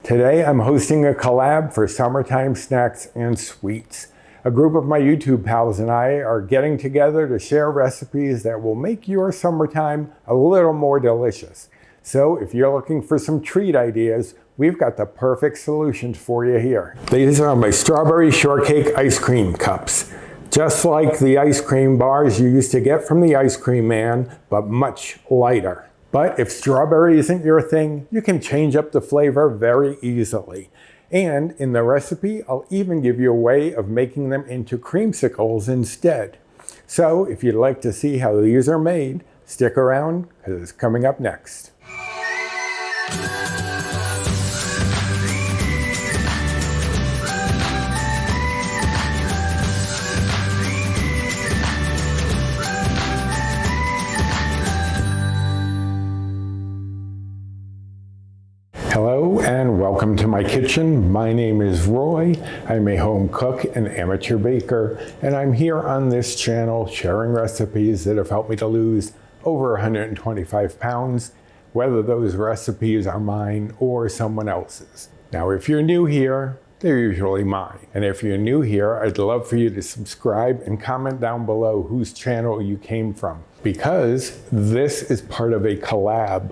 Today I'm hosting a collab for summertime snacks and sweets. A group of my YouTube pals and I are getting together to share recipes that will make your summertime a little more delicious. So if you're looking for some treat ideas, we've got the perfect solutions for you here. These are my strawberry shortcake ice cream cups. Just like the ice cream bars you used to get from the ice cream man, but much lighter. But if strawberry isn't your thing, you can change up the flavor very easily. And in the recipe, I'll even give you a way of making them into creamsicles instead. So if you'd like to see how these are made, stick around because it's coming up next. Hello and welcome to my kitchen. My name is Roy. I'm a home cook and amateur baker, and I'm here on this channel sharing recipes that have helped me to lose over 125 pounds, whether those recipes are mine or someone else's. Now, if you're new here, they're usually mine. And if you're new here, I'd love for you to subscribe and comment down below whose channel you came from, because this is part of a collab.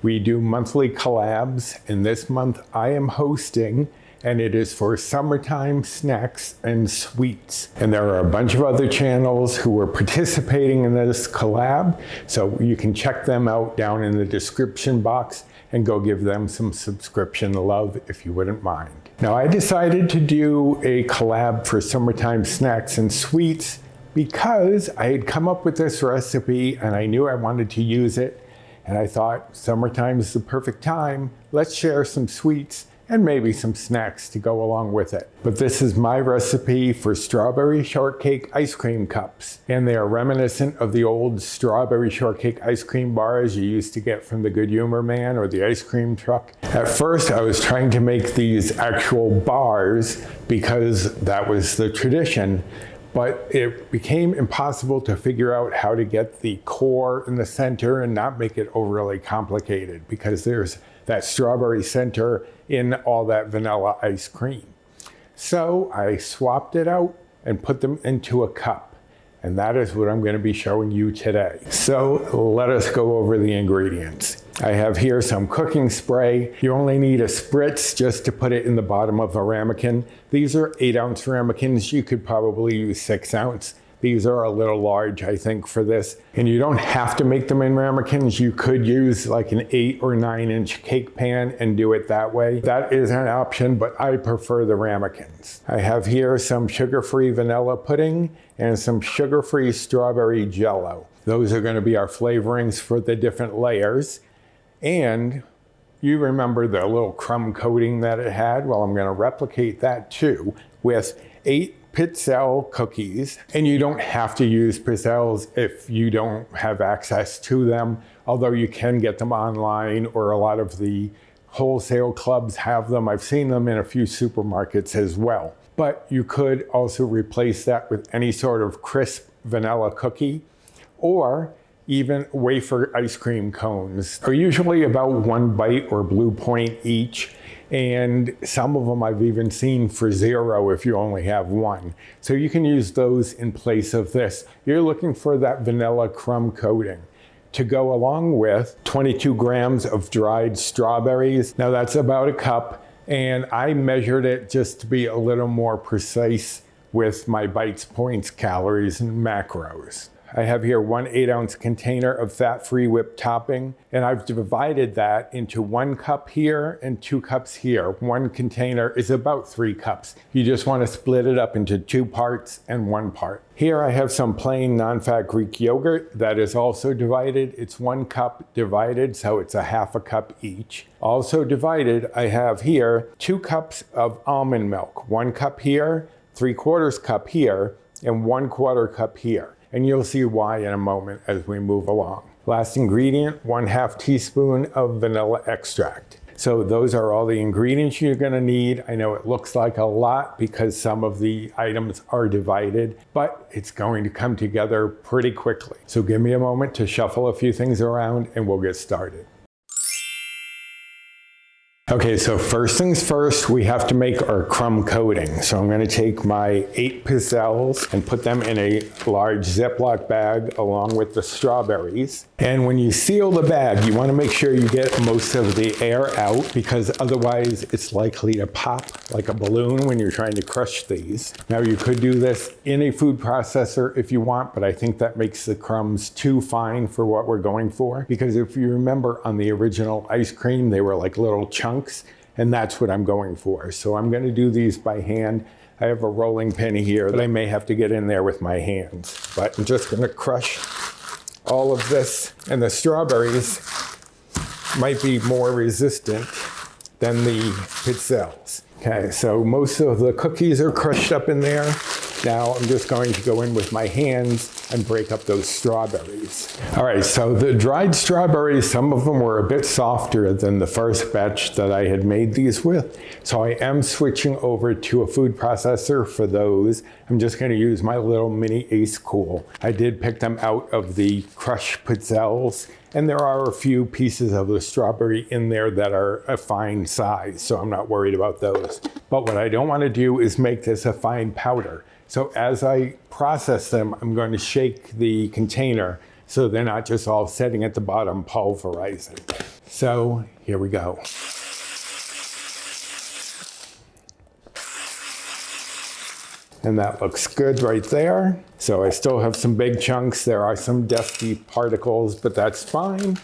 We do monthly collabs, and this month I am hosting, and it is for summertime snacks and sweets. And there are a bunch of other channels who are participating in this collab, so you can check them out down in the description box and go give them some subscription love if you wouldn't mind. Now, I decided to do a collab for summertime snacks and sweets because I had come up with this recipe and I knew I wanted to use it. And I thought summertime is the perfect time. Let's share some sweets and maybe some snacks to go along with it. But this is my recipe for strawberry shortcake ice cream cups. And they are reminiscent of the old strawberry shortcake ice cream bars you used to get from the Good Humor Man or the ice cream truck. At first, I was trying to make these actual bars because that was the tradition. But it became impossible to figure out how to get the core in the center and not make it overly complicated because there's that strawberry center in all that vanilla ice cream. So I swapped it out and put them into a cup. And that is what I'm going to be showing you today. So let us go over the ingredients. I have here some cooking spray. You only need a spritz just to put it in the bottom of a ramekin. These are 8-ounce ramekins. You could probably use 6-ounce. These are a little large, I think, for this. And you don't have to make them in ramekins. You could use like an 8 or 9-inch cake pan and do it that way. That is an option, but I prefer the ramekins. I have here some sugar-free vanilla pudding and some sugar-free strawberry jello. Those are going to be our flavorings for the different layers. And you remember the little crumb coating that it had? Well, I'm going to replicate that too with 8 Pizzelle cookies. And you don't have to use Pizzelles if you don't have access to them, although you can get them online, or a lot of the wholesale clubs have them. I've seen them in a few supermarkets as well. But you could also replace that with any sort of crisp vanilla cookie, or even wafer ice cream cones. Are usually about 1 bite or blue point each. And some of them I've even seen for 0 if you only have 1. So you can use those in place of this. You're looking for that vanilla crumb coating to go along with 22 grams of dried strawberries. Now that's about a cup, and I measured it just to be a little more precise with my bites, points, calories, and macros. I have here 1 8-ounce container of fat-free whipped topping, and I've divided that into 1 cup here and 2 cups here. 1 container is about 3 cups. You just want to split it up into 2 parts and 1 part. Here I have some plain non-fat Greek yogurt that is also divided. It's 1 cup divided, so it's a half a cup each. Also divided, I have here 2 cups of almond milk. 1 cup here, 3/4 cup here, and 1/4 cup here. And you'll see why in a moment as we move along. Last ingredient, 1/2 teaspoon of vanilla extract. So those are all the ingredients you're gonna need. I know it looks like a lot because some of the items are divided, but it's going to come together pretty quickly. So give me a moment to shuffle a few things around and we'll get started. Okay, so first things first, we have to make our crumb coating. So I'm going to take my 8 pizzelles and put them in a large Ziploc bag along with the strawberries. And when you seal the bag, you want to make sure you get most of the air out, because otherwise it's likely to pop like a balloon when you're trying to crush these. Now you could do this in a food processor if you want, but I think that makes the crumbs too fine for what we're going for. Because if you remember on the original ice cream, they were like little chunks, and that's what I'm going for. So I'm going to do these by hand. I have a rolling pin here that I may have to get in there with my hands, but I'm just going to crush all of this, and the strawberries might be more resistant than the pizzelles. Okay, so most of the cookies are crushed up in there. Now I'm just going to go in with my hands and break up those strawberries. All right, so the dried strawberries, some of them were a bit softer than the first batch that I had made these with. So I am switching over to a food processor for those. I'm just gonna use my little mini Ace Cool. I did pick them out of the crushed pizzelles, and there are a few pieces of the strawberry in there that are a fine size, so I'm not worried about those. But what I don't want to do is make this a fine powder. So as I process them, I'm going to shake the container so they're not just all sitting at the bottom pulverizing. So here we go. And that looks good right there. So I still have some big chunks. There are some dusty particles, but that's fine.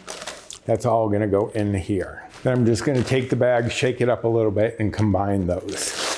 That's all gonna go in here. Then I'm just gonna take the bag, shake it up a little bit, and combine those.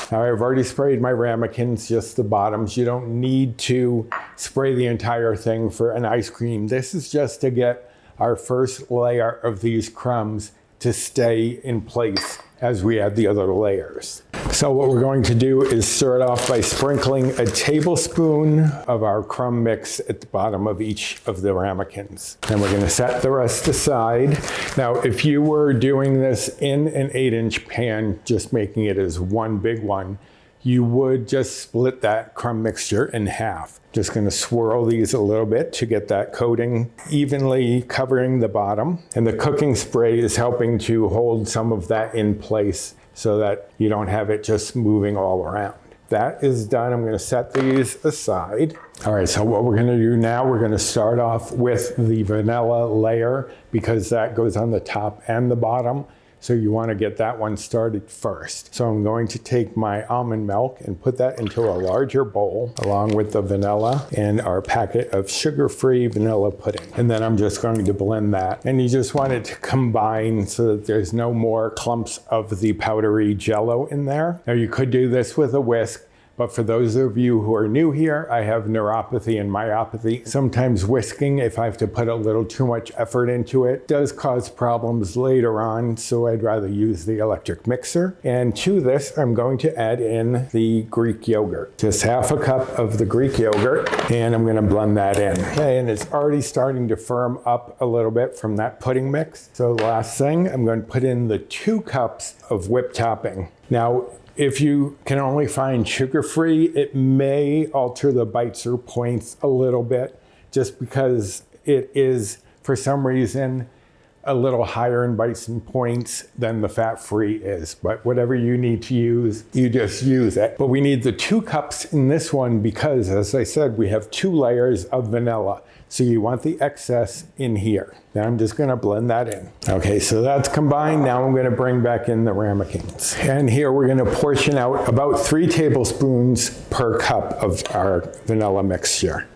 Now I've already sprayed my ramekins, just the bottoms. You don't need to spray the entire thing for an ice cream. This is just to get our first layer of these crumbs to stay in place as we add the other layers. So what we're going to do is start off by sprinkling a tablespoon of our crumb mix at the bottom of each of the ramekins. And we're gonna set the rest aside. Now, if you were doing this in an 8-inch pan, just making it as one big one, you would just split that crumb mixture in half. Just gonna swirl these a little bit to get that coating evenly covering the bottom. And the cooking spray is helping to hold some of that in place so that you don't have it just moving all around. That is done. I'm gonna set these aside. All right, so what we're gonna do now, we're gonna start off with the vanilla layer because that goes on the top and the bottom. So you want to get that one started first. So I'm going to take my almond milk and put that into a larger bowl along with the vanilla and our packet of sugar-free vanilla pudding. And then I'm just going to blend that. And you just want it to combine so that there's no more clumps of the powdery jello in there. Now you could do this with a whisk, but for those of you who are new here, I have neuropathy and myopathy. Sometimes whisking, if I have to put a little too much effort into it, does cause problems later on, so I'd rather use the electric mixer. And to this, I'm going to add in the Greek yogurt. Just half a cup of the Greek yogurt, and I'm gonna blend that in. Okay, and it's already starting to firm up a little bit from that pudding mix. So the last thing, I'm going to put in the 2 cups of whipped topping. Now, if you can only find sugar-free, it may alter the bites or points a little bit just because it is, for some reason, a little higher in bites and points than the fat-free is. But whatever you need to use, you just use it. But we need the 2 cups in this one because, as I said, we have 2 layers of vanilla. So you want the excess in here. Now I'm just gonna blend that in. Okay, so that's combined. Now I'm gonna bring back in the ramekins. And here we're gonna portion out about 3 tablespoons per cup of our vanilla mixture.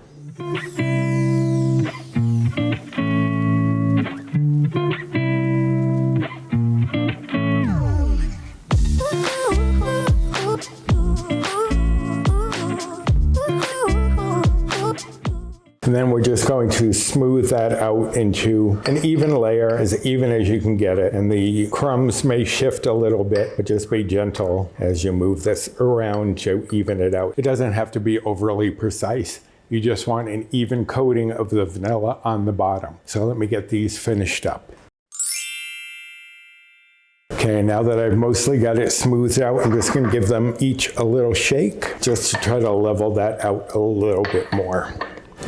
And then we're just going to smooth that out into an even layer, as even as you can get it. And the crumbs may shift a little bit, but just be gentle as you move this around to even it out. It doesn't have to be overly precise. You just want an even coating of the vanilla on the bottom. So let me get these finished up. Okay, now that I've mostly got it smoothed out, I'm just gonna give them each a little shake just to try to level that out a little bit more.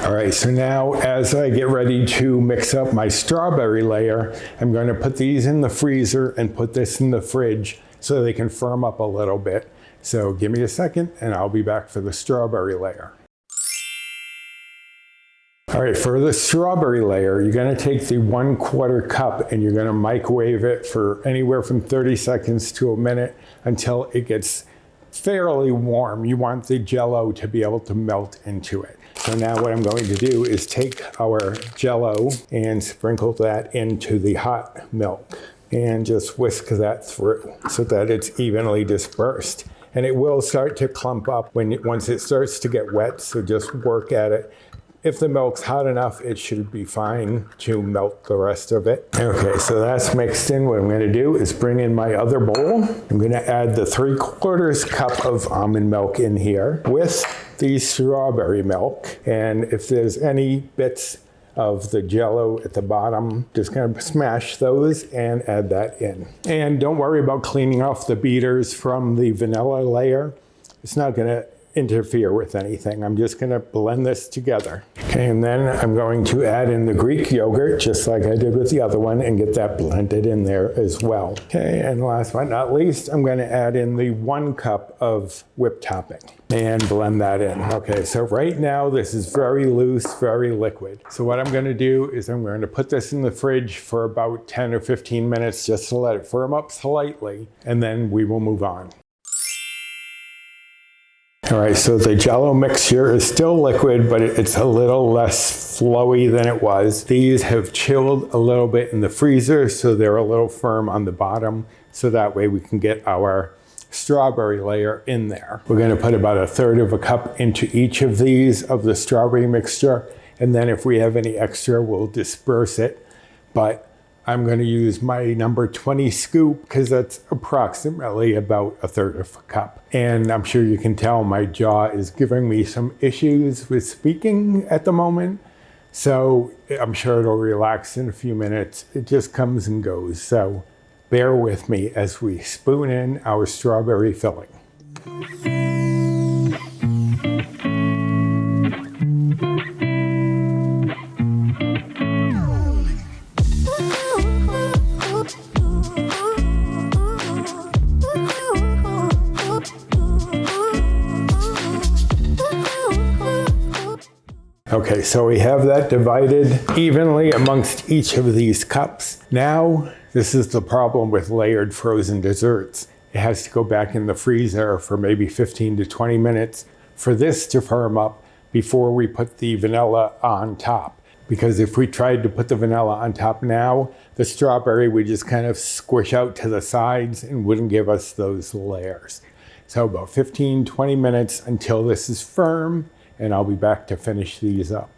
All right, so now as I get ready to mix up my strawberry layer, I'm going to put these in the freezer and put this in the fridge so they can firm up a little bit. So give me a second and I'll be back for the strawberry layer. All right, for the strawberry layer, you're going to take the 1/4 cup and you're going to microwave it for anywhere from 30 seconds to a minute until it gets fairly warm. You want the Jell-O to be able to melt into it. So now what I'm going to do is take our Jell-O and sprinkle that into the hot milk and just whisk that through so that it's evenly dispersed. And it will start to clump up once it starts to get wet, so just work at it. If the milk's hot enough, it should be fine to melt the rest of it. Okay, so that's mixed in. What I'm going to do is bring in my other bowl. I'm going to add the 3/4 cup of almond milk in here with the strawberry milk. And if there's any bits of the Jell-O at the bottom, just going to smash those and add that in. And don't worry about cleaning off the beaters from the vanilla layer. It's not going to interfere with anything. I'm just going to blend this together. Okay, and then I'm going to add in the Greek yogurt, just like I did with the other one, and get that blended in there as well. Okay, and last but not least, I'm going to add in the 1 cup of whipped topping and blend that in. Okay, so right now this is very loose, very liquid. So what I'm going to do is I'm going to put this in the fridge for about 10 or 15 minutes just to let it firm up slightly, and then we will move on. All right, so the Jell-O mixture is still liquid, but it's a little less flowy than it was. These have chilled a little bit in the freezer, so they're a little firm on the bottom, so that way we can get our strawberry layer in there. We're going to put about 1/3 cup into each of these of the strawberry mixture, and then if we have any extra, we'll disperse it. But I'm going to use my number 20 scoop because that's approximately about 1/3 cup. And I'm sure you can tell my jaw is giving me some issues with speaking at the moment. So I'm sure it'll relax in a few minutes. It just comes and goes. So bear with me as we spoon in our strawberry filling. Okay, so we have that divided evenly amongst each of these cups. Now, this is the problem with layered frozen desserts. It has to go back in the freezer for maybe 15 to 20 minutes for this to firm up before we put the vanilla on top. Because if we tried to put the vanilla on top now, the strawberry would just kind of squish out to the sides and wouldn't give us those layers. So about 15, 20 minutes until this is firm, and I'll be back to finish these up.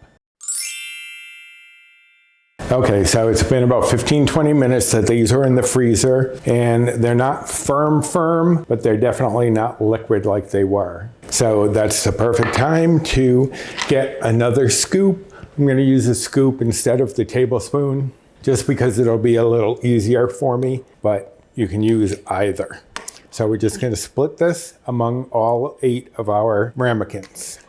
Okay, so it's been about 15-20 minutes that these are in the freezer, and they're not firm, but they're definitely not liquid like they were. So that's the perfect time to get another scoop. I'm going to use a scoop instead of the tablespoon, just because it'll be a little easier for me, but you can use either. So we're just going to split this among all 8 of our ramekins.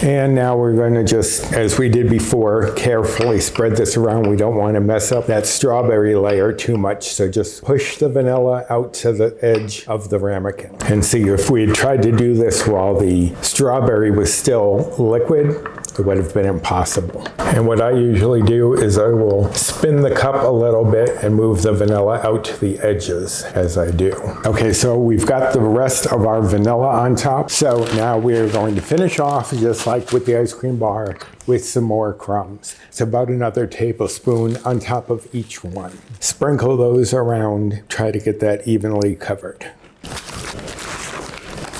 And now we're going to just, as we did before, carefully spread this around. We don't want to mess up that strawberry layer too much. So just push the vanilla out to the edge of the ramekin. And see, if we had tried to do this while the strawberry was still liquid, it would have been impossible. And what I usually do is I will spin the cup a little bit and move the vanilla out to the edges as I do. Okay, so we've got the rest of our vanilla on top. So now we're going to finish off just like with the ice cream bar with some more crumbs. It's about another tablespoon on top of each one. Sprinkle those around, try to get that evenly covered.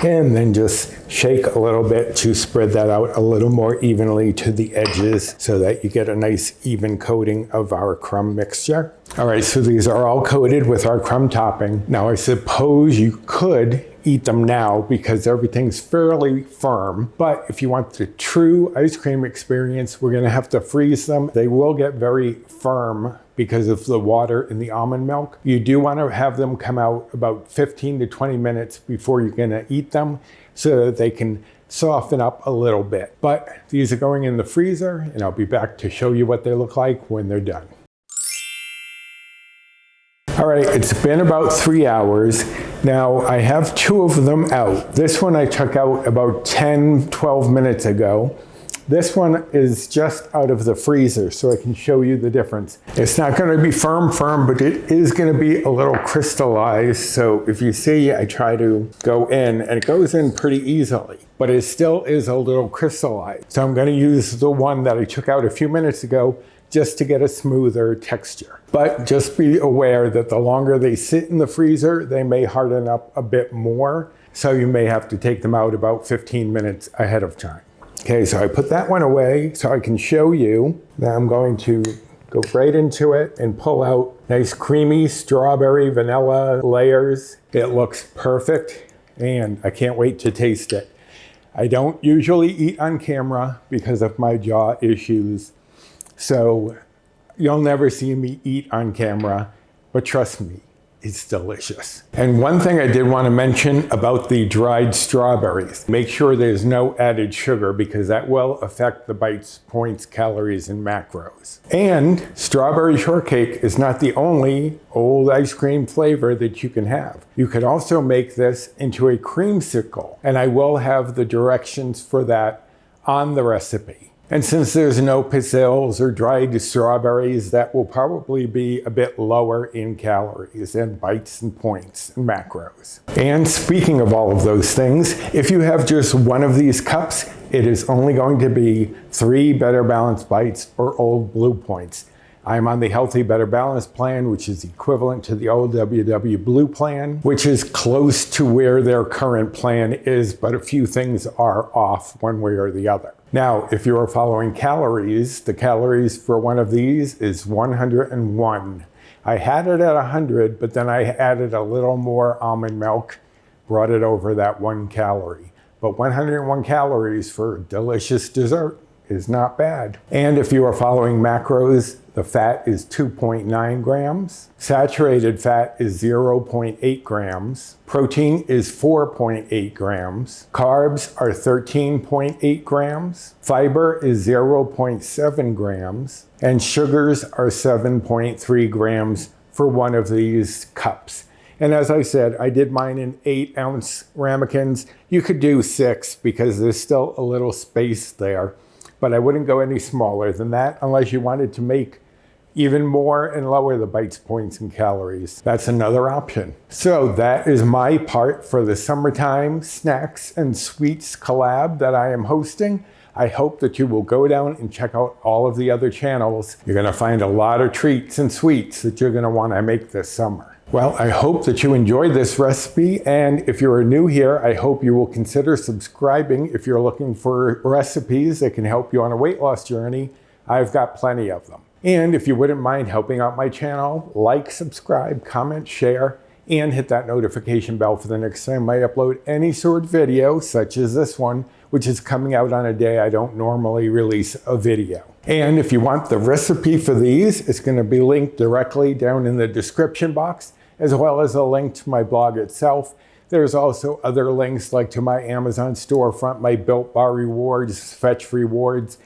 And then just shake a little bit to spread that out a little more evenly to the edges so that you get a nice even coating of our crumb mixture. All right, so these are all coated with our crumb topping. Now I suppose you could eat them now because everything's fairly firm. But if you want the true ice cream experience, we're gonna have to freeze them. They will get very firm because of the water in the almond milk. You do want to have them come out about 15 to 20 minutes before you're gonna eat them so that they can soften up a little bit. But these are going in the freezer, and I'll be back to show you what they look like when they're done. All right, it's been about 3 hours. Now I have 2 of them out. This one I took out about 10, 12 minutes ago. This one is just out of the freezer, so I can show you the difference. It's not going to be firm, but it is going to be a little crystallized. So if you see, I try to go in, and it goes in pretty easily, but it still is a little crystallized. So I'm going to use the one that I took out a few minutes ago just to get a smoother texture. But just be aware that the longer they sit in the freezer, they may harden up a bit more. So you may have to take them out about 15 minutes ahead of time. Okay, so I put that one away so I can show you. Now I'm going to go right into it and pull out nice creamy strawberry vanilla layers. It looks perfect, and I can't wait to taste it. I don't usually eat on camera because of my jaw issues, so you'll never see me eat on camera, but trust me, it's delicious. And one thing I did want to mention about the dried strawberries, make sure there's no added sugar because that will affect the bites, points, calories, and macros. And strawberry shortcake is not the only old ice cream flavor that you can have. You could also make this into a creamsicle, and I will have the directions for that on the recipe. And since there's no pizzelles or dried strawberries, that will probably be a bit lower in calories and bites and points and macros. And speaking of all of those things, if you have just one of these cups, it is only going to be 3 Better Balanced bites or Old Blue points. I'm on the Healthy Better Balanced plan, which is equivalent to the old WW Blue plan, which is close to where their current plan is, but a few things are off one way or the other. Now, if you are following calories, the calories for one of these is 101. I had it at 100, but then I added a little more almond milk, brought it over that 1 calorie. But 101 calories for delicious dessert is not bad. And if you are following macros, the fat is 2.9 grams. Saturated fat is 0.8 grams. Protein is 4.8 grams. Carbs are 13.8 grams. Fiber is 0.7 grams. And sugars are 7.3 grams for one of these cups. And as I said, I did mine in 8-ounce ramekins. You could do 6 because there's still a little space there. But I wouldn't go any smaller than that unless you wanted to make even more and lower the bites, points, and calories. That's another option. So that is my part for the summertime snacks and sweets collab that I am hosting. I hope that you will go down and check out all of the other channels. You're gonna find a lot of treats and sweets that you're gonna wanna make this summer. Well, I hope that you enjoyed this recipe, and if you're new here, I hope you will consider subscribing if you're looking for recipes that can help you on a weight loss journey. I've got plenty of them. And if you wouldn't mind helping out my channel, like, subscribe, comment, share, and hit that notification bell for the next time I upload any sort of video, such as this one, which is coming out on a day I don't normally release a video. And if you want the recipe for these, it's going to be linked directly down in the description box, as well as a link to my blog itself. There's also other links like to my Amazon storefront, my Built Bar rewards, Fetch rewards,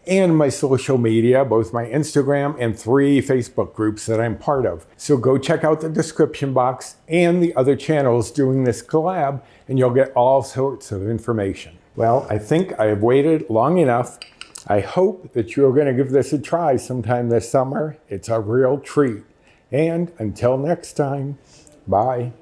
and my social media, both my Instagram and 3 Facebook groups that I'm part of. So go check out the description box and the other channels doing this collab, and you'll get all sorts of information. Well, I think I have waited long enough. I hope that you're going to give this a try sometime this summer. It's a real treat. And until next time, bye.